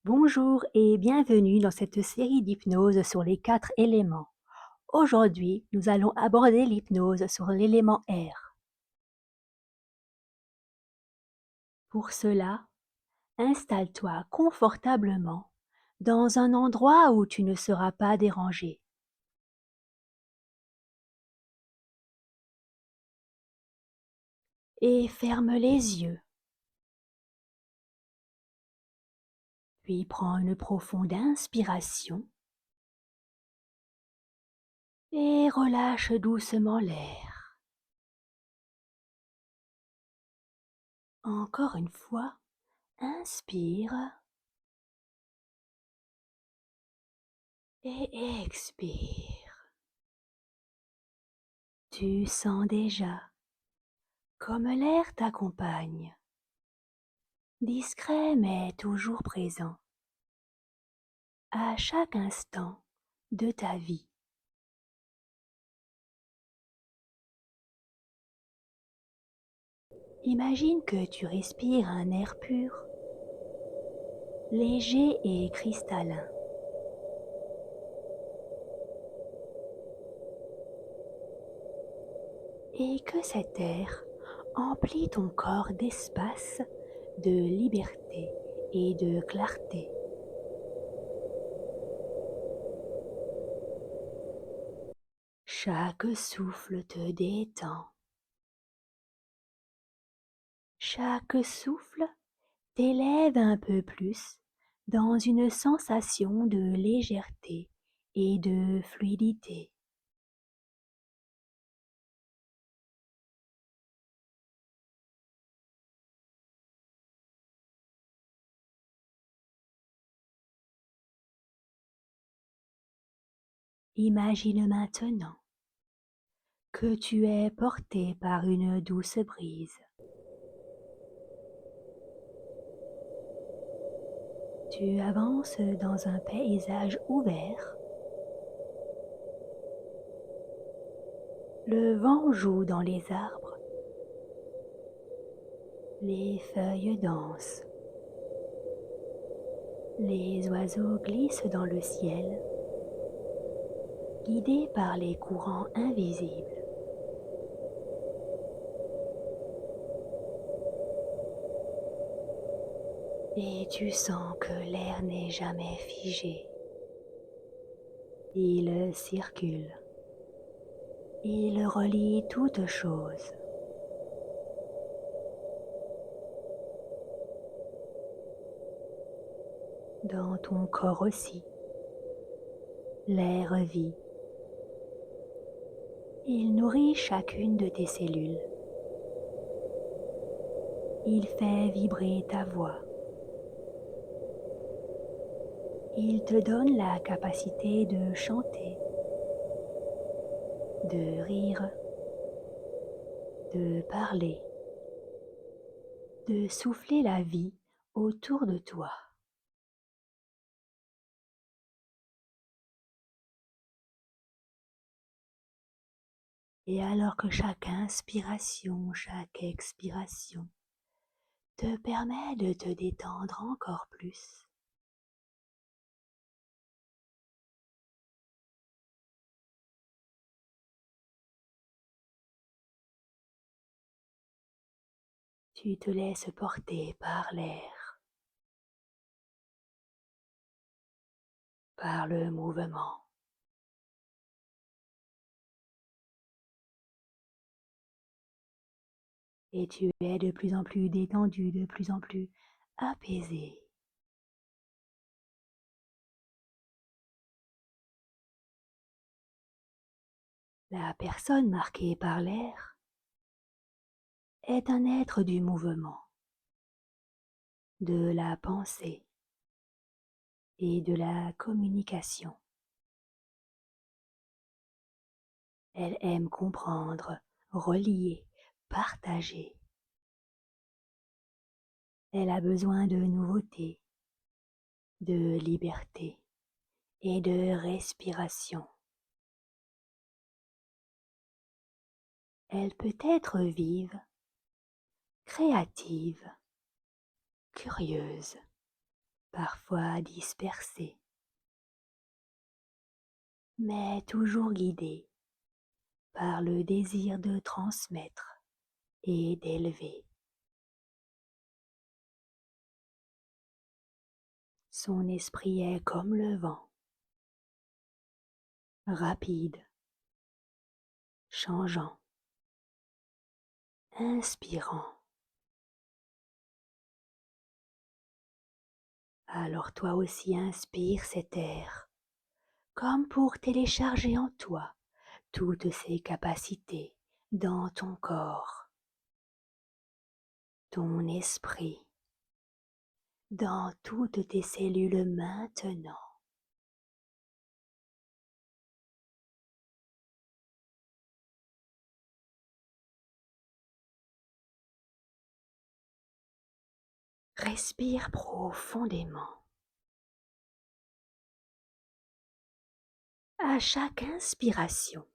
Bonjour et bienvenue dans cette série d'hypnose sur les 4 éléments. Aujourd'hui, nous allons aborder l'hypnose sur l'élément air. Pour cela, installe-toi confortablement dans un endroit où tu ne seras pas dérangé. Et ferme les yeux. Puis prends une profonde inspiration et relâche doucement l'air. Encore une fois, inspire et expire. Tu sens déjà comme l'air t'accompagne, discret mais toujours présent, à chaque instant de ta vie. Imagine que tu respires un air pur, léger et cristallin. Et que cet air emplit ton corps d'espace, de liberté et de clarté. Chaque souffle te détend. Chaque souffle t'élève un peu plus dans une sensation de légèreté et de fluidité. Imagine maintenant que tu es porté par une douce brise. Tu avances dans un paysage ouvert. Le vent joue dans les arbres. Les feuilles dansent. Les oiseaux glissent dans le ciel, guidés par les courants invisibles. Et tu sens que l'air n'est jamais figé. Il circule. Il relie toutes choses. Dans ton corps aussi, l'air vit. Il nourrit chacune de tes cellules. Il fait vibrer ta voix. Il te donne la capacité de chanter, de rire, de parler, de souffler la vie autour de toi. Et alors que chaque inspiration, chaque expiration te permet de te détendre encore plus, tu te laisses porter par l'air, par le mouvement. Et tu es de plus en plus détendu, de plus en plus apaisé. La personne marquée par l'air est un être du mouvement, de la pensée et de la communication. Elle aime comprendre, relier, partager. Elle a besoin de nouveautés, de liberté et de respiration. Elle peut être vive, créative, curieuse, parfois dispersé, mais toujours guidé par le désir de transmettre et d'élever. Son esprit est comme le vent, rapide, changeant, inspirant. Alors toi aussi inspire cet air, comme pour télécharger en toi toutes ses capacités dans ton corps, ton esprit, dans toutes tes cellules maintenant. Respire profondément. À chaque inspiration,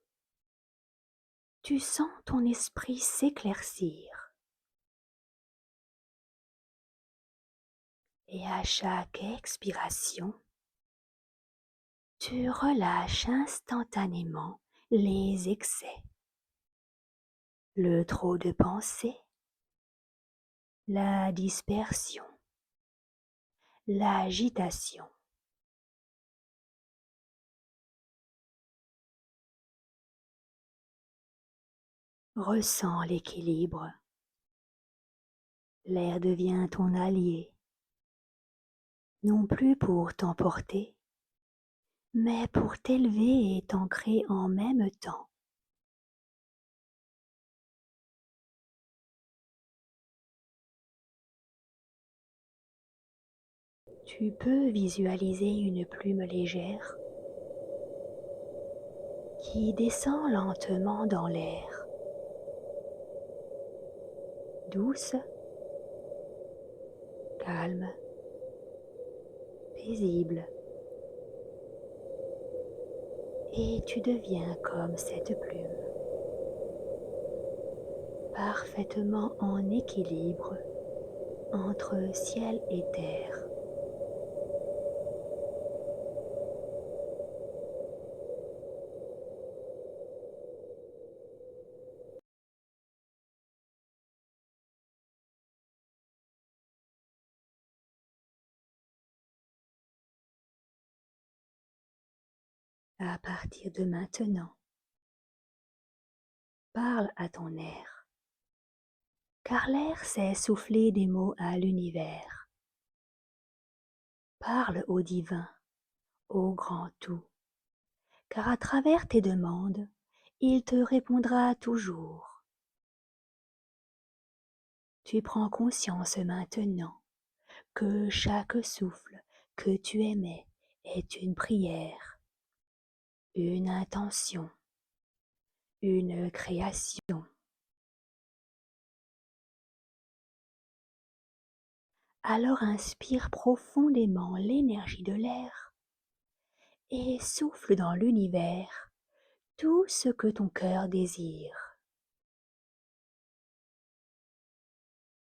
tu sens ton esprit s'éclaircir et à chaque expiration, tu relâches instantanément les excès, le trop de pensées, la dispersion, l'agitation. Ressens l'équilibre. L'air devient ton allié, non plus pour t'emporter, mais pour t'élever et t'ancrer en même temps. Tu peux visualiser une plume légère qui descend lentement dans l'air, douce, calme, paisible. Et tu deviens comme cette plume, parfaitement en équilibre entre ciel et terre. À partir de maintenant, parle à ton air, car l'air sait souffler des mots à l'univers. Parle au divin, au grand tout, car à travers tes demandes, il te répondra toujours. Tu prends conscience maintenant que chaque souffle que tu émets est une prière, une intention, une création. Alors inspire profondément l'énergie de l'air et souffle dans l'univers tout ce que ton cœur désire.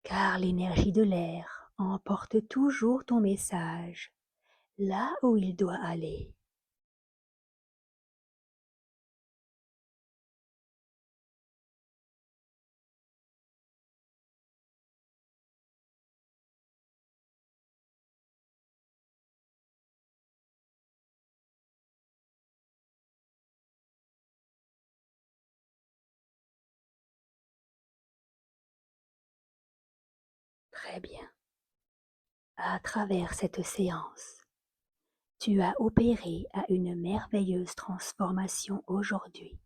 Car l'énergie de l'air emporte toujours ton message là où il doit aller. Très bien. À travers cette séance, tu as opéré à une merveilleuse transformation aujourd'hui.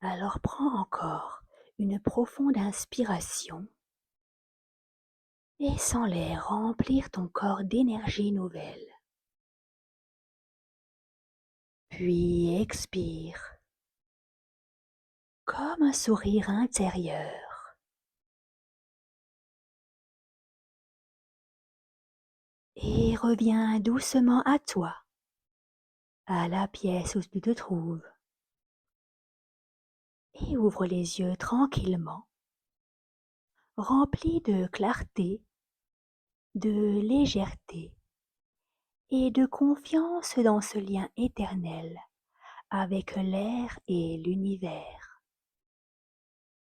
Alors prends encore une profonde inspiration et sens-les remplir ton corps d'énergie nouvelle. Puis expire comme un sourire intérieur et reviens doucement à toi, à la pièce où tu te trouves et ouvre les yeux tranquillement, remplis de clarté, de légèreté et de confiance dans ce lien éternel avec l'air et l'univers.